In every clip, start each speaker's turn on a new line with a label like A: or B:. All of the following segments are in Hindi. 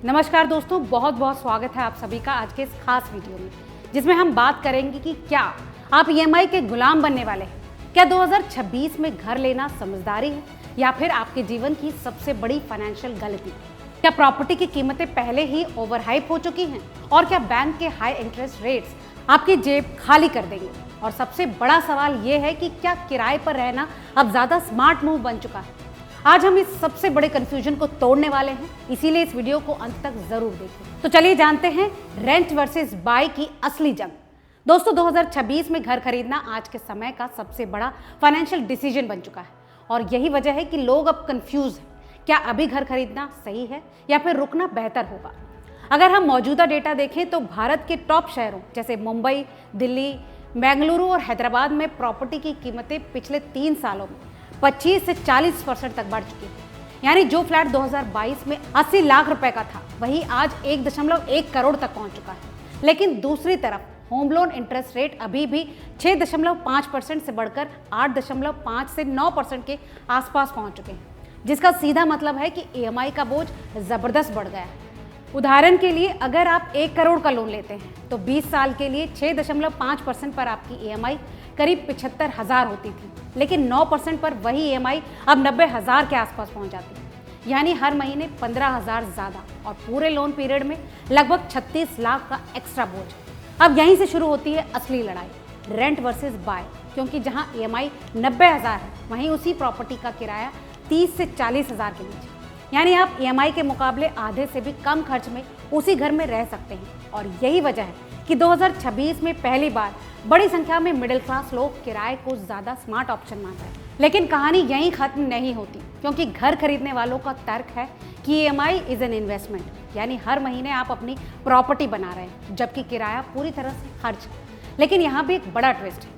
A: नमस्कार दोस्तों, बहुत बहुत स्वागत है आप सभी का आज के इस खास वीडियो में, जिसमें हम बात करेंगे कि क्या आप ईएमआई के गुलाम बनने वाले हैं। क्या 2026 में घर लेना समझदारी है या फिर आपके जीवन की सबसे बड़ी फाइनेंशियल गलती। क्या प्रॉपर्टी की कीमतें पहले ही ओवरहाइप हो चुकी हैं और क्या बैंक के हाई इंटरेस्ट रेट्स आपकी जेब खाली कर देंगे। और सबसे बड़ा सवाल ये है कि क्या किराए पर रहना अब ज़्यादा स्मार्ट मूव बन चुका है। आज हम इस सबसे बड़े कंफ्यूजन को तोड़ने वाले हैं, इसीलिए इस वीडियो को अंत तक जरूर देखें। तो चलिए जानते हैं रेंट वर्सेस बाय की असली जंग। दोस्तों, 2026 में घर खरीदना आज के समय का सबसे बड़ा फाइनेंशियल डिसीजन बन चुका है और यही वजह है कि लोग अब कंफ्यूज हैं। क्या अभी घर खरीदना सही है या फिर रुकना बेहतर होगा। अगर हम मौजूदा डेटा देखें तो भारत के टॉप शहरों जैसे मुंबई, दिल्ली, बेंगलुरु और हैदराबाद में प्रॉपर्टी की कीमतें पिछले 3 सालों में 25 से 40% तक बढ़ चुकी है। यानी जो फ्लैट 2022 में 80 लाख रुपए का था, वही आज 1.1 करोड़ तक पहुंच चुका है। लेकिन दूसरी तरफ होम लोन इंटरेस्ट रेट अभी भी 6.5% से बढ़कर 8.5 से 9% के आसपास पहुंच चुके हैं, जिसका सीधा मतलब है कि ईएमआई का बोझ जबरदस्त बढ़ गया है। उदाहरण के लिए अगर आप 1 करोड़ का लोन लेते हैं तो 20 साल के लिए 6.5% पर आपकी ईएमआई करीब 75,000 होती थी, लेकिन 9% पर वही ईएमआई अब 90,000 के आसपास पहुंच जाती है। यानी हर महीने 15,000 ज़्यादा और पूरे लोन पीरियड में लगभग 36 लाख का एक्स्ट्रा बोझ। अब यहीं से शुरू होती है असली लड़ाई, रेंट वर्सेस बाय। क्योंकि जहां ईएमआई 90,000 है, वहीं उसी प्रॉपर्टी का किराया 30 से 40,000 के बीच। यानी आप ईएमआई के मुकाबले आधे से भी कम खर्च में उसी घर में रह सकते हैं। और यही वजह है कि 2026 में पहली बार बड़ी संख्या में मिडिल क्लास लोग किराए को ज़्यादा स्मार्ट ऑप्शन मान रहे हैं। लेकिन कहानी यहीं खत्म नहीं होती, क्योंकि घर खरीदने वालों का तर्क है कि ईएमआई इज़ एन इन्वेस्टमेंट, यानी हर महीने आप अपनी प्रॉपर्टी बना रहे हैं, जबकि किराया पूरी तरह से खर्च है। लेकिन यहाँ भी एक बड़ा ट्विस्ट है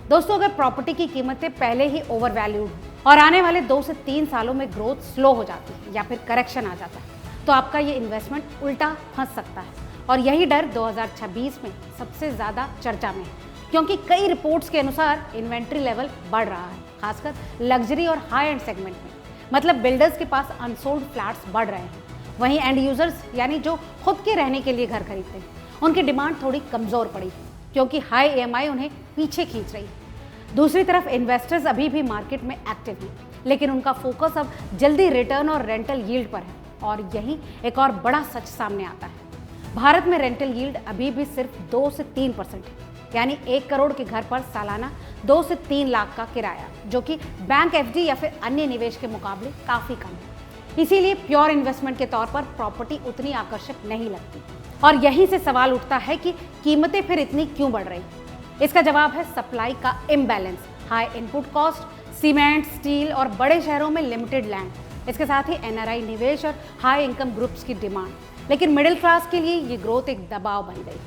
A: दोस्तों, अगर प्रॉपर्टी की कीमतें पहले ही ओवर वैल्यूड और आने वाले 2 से 3 सालों में ग्रोथ स्लो हो जाती है या फिर करेक्शन आ जाता है, तो आपका ये इन्वेस्टमेंट उल्टा फंस सकता है। और यही डर 2026 में सबसे ज़्यादा चर्चा में है, क्योंकि कई रिपोर्ट्स के अनुसार इन्वेंट्री लेवल बढ़ रहा है, खासकर लग्जरी और हाई एंड सेगमेंट में। मतलब बिल्डर्स के पास अनसोल्ड फ्लैट्स बढ़ रहे हैं, वहीं एंड यूजर्स यानी जो खुद के रहने के लिए घर खरीदते हैं, उनकी डिमांड थोड़ी कमज़ोर पड़ी है, क्योंकि हाई ईएमआई उन्हें पीछे खींच रही है। दूसरी तरफ इन्वेस्टर्स अभी भी मार्केट में एक्टिव हैं, लेकिन उनका फोकस अब जल्दी रिटर्न और रेंटल यील्ड पर है। और यही एक और बड़ा सच सामने आता है, भारत में रेंटल यील्ड अभी भी सिर्फ 2 से 3% है। यानी 1 करोड़ के घर पर सालाना 2 से 3 लाख का किराया, जो कि बैंक एफडी या फिर अन्य निवेश के मुकाबले काफ़ी कम है। इसीलिए प्योर इन्वेस्टमेंट के तौर पर प्रॉपर्टी उतनी आकर्षक नहीं लगती। और यहीं से सवाल उठता है कि कीमतें फिर इतनी क्यों बढ़ रही। इसका जवाब है सप्लाई का imbalance, high input cost, cement, steel और बड़े शहरों में लिमिटेड लैंड। इसके साथ ही एनआरआई निवेश और हाई इनकम ग्रुप्स की डिमांड। लेकिन मिडिल क्लास के लिए ये ग्रोथ एक दबाव बन गई।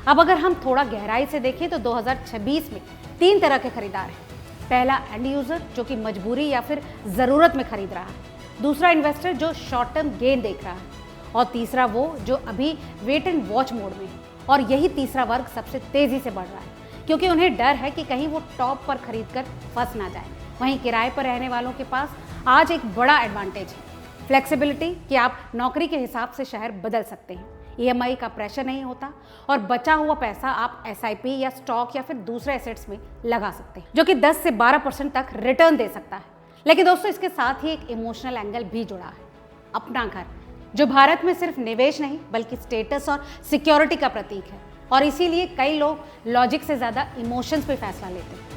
A: अब अगर हम थोड़ा गहराई से देखें तो 2026 में 3 तरह के खरीदार हैं। पहला एंड यूजर, जो कि मजबूरी या फिर ज़रूरत में खरीद रहा है। दूसरा इन्वेस्टर, जो शॉर्ट टर्म गेन देख रहा है। और तीसरा वो जो अभी वेट एंड वॉच मोड में है। और यही तीसरा वर्ग सबसे तेज़ी से बढ़ रहा है, क्योंकि उन्हें डर है कि कहीं वो टॉप पर खरीद कर फंस ना जाए। वहीं किराए पर रहने वालों के पास आज एक बड़ा एडवांटेज है, फ्लेक्सिबिलिटी, कि आप नौकरी के हिसाब से शहर बदल सकते हैं। ईएमआई का प्रेशर नहीं होता और बचा हुआ पैसा आप एसआईपी या स्टॉक या फिर दूसरे एसेट्स में लगा सकते हैं, जो कि 10 से 12% तक रिटर्न दे सकता है। लेकिन दोस्तों, इसके साथ ही एक इमोशनल एंगल भी जुड़ा है, अपना घर, जो भारत में सिर्फ निवेश नहीं बल्कि स्टेटस और सिक्योरिटी का प्रतीक है। और इसीलिए कई लोग लॉजिक से ज़्यादा इमोशंस पे फैसला लेते हैं।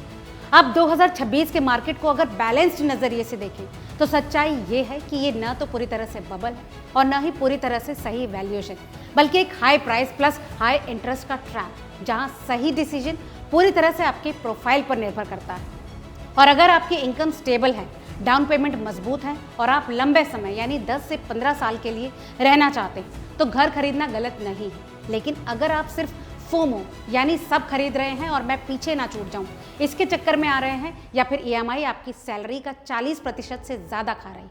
A: अब 2026 के मार्केट को अगर बैलेंस्ड नज़रिए से देखें तो सच्चाई ये है कि ये न तो पूरी तरह से बबल है और न ही पूरी तरह से सही वैल्यूएशन, बल्कि एक high price plus high interest का ट्रैप, जहां सही डिसीजन पूरी तरह से आपके प्रोफाइल पर निर्भर करता है। और अगर आपकी इनकम स्टेबल है, डाउन पेमेंट मजबूत है और आप लंबे समय यानी 10 से 15 साल के लिए रहना चाहते हैं, तो घर खरीदना गलत नहीं है। लेकिन अगर आप सिर्फ फोमो यानी सब खरीद रहे हैं और मैं पीछे ना छूट जाऊं, इसके चक्कर में आ रहे हैं, या फिर ईएमआई आपकी सैलरी का 40% से ज़्यादा खा रही,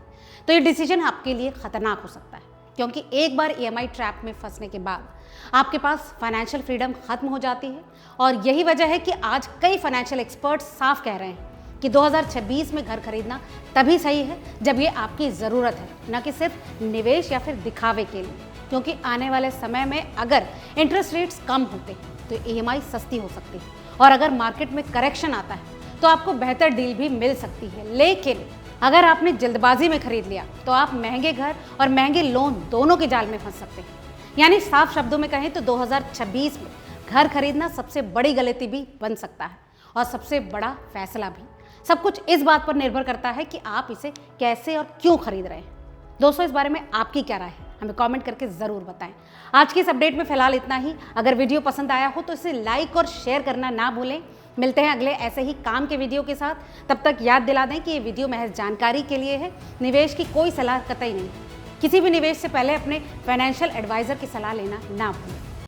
A: तो ये डिसीजन आपके लिए खतरनाक हो सकता है। क्योंकि एक बार ईएमआई ट्रैप में फंसने के बाद आपके पास फाइनेंशियल फ्रीडम खत्म हो जाती है। और यही वजह है कि आज कई फाइनेंशियल एक्सपर्ट्स साफ कह रहे हैं कि 2026 में घर खरीदना तभी सही है जब ये आपकी ज़रूरत है, न कि सिर्फ निवेश या फिर दिखावे के लिए। क्योंकि आने वाले समय में अगर इंटरेस्ट रेट्स कम होते तो EMI सस्ती हो सकती है, और अगर मार्केट में करेक्शन आता है तो आपको बेहतर डील भी मिल सकती है। लेकिन अगर आपने जल्दबाजी में खरीद लिया तो आप महंगे घर और महंगे लोन दोनों के जाल में फंस सकते हैं। यानी साफ शब्दों में कहें तो 2026 में घर खरीदना सबसे बड़ी गलती भी बन सकता है और सबसे बड़ा फैसला भी। सब कुछ इस बात पर निर्भर करता है कि आप इसे कैसे और क्यों खरीद रहे हैं। दोस्तों, इस बारे में आपकी क्या राय है, हमें कमेंट करके ज़रूर बताएं। आज की इस अपडेट में फिलहाल इतना ही। अगर वीडियो पसंद आया हो तो इसे लाइक और शेयर करना ना भूलें। मिलते हैं अगले ऐसे ही काम के वीडियो के साथ। तब तक याद दिला दें कि ये वीडियो महज जानकारी के लिए है, निवेश की कोई सलाह कतई नहीं। किसी भी निवेश से पहले अपने फाइनेंशियल एडवाइजर की सलाह लेना ना भूलें।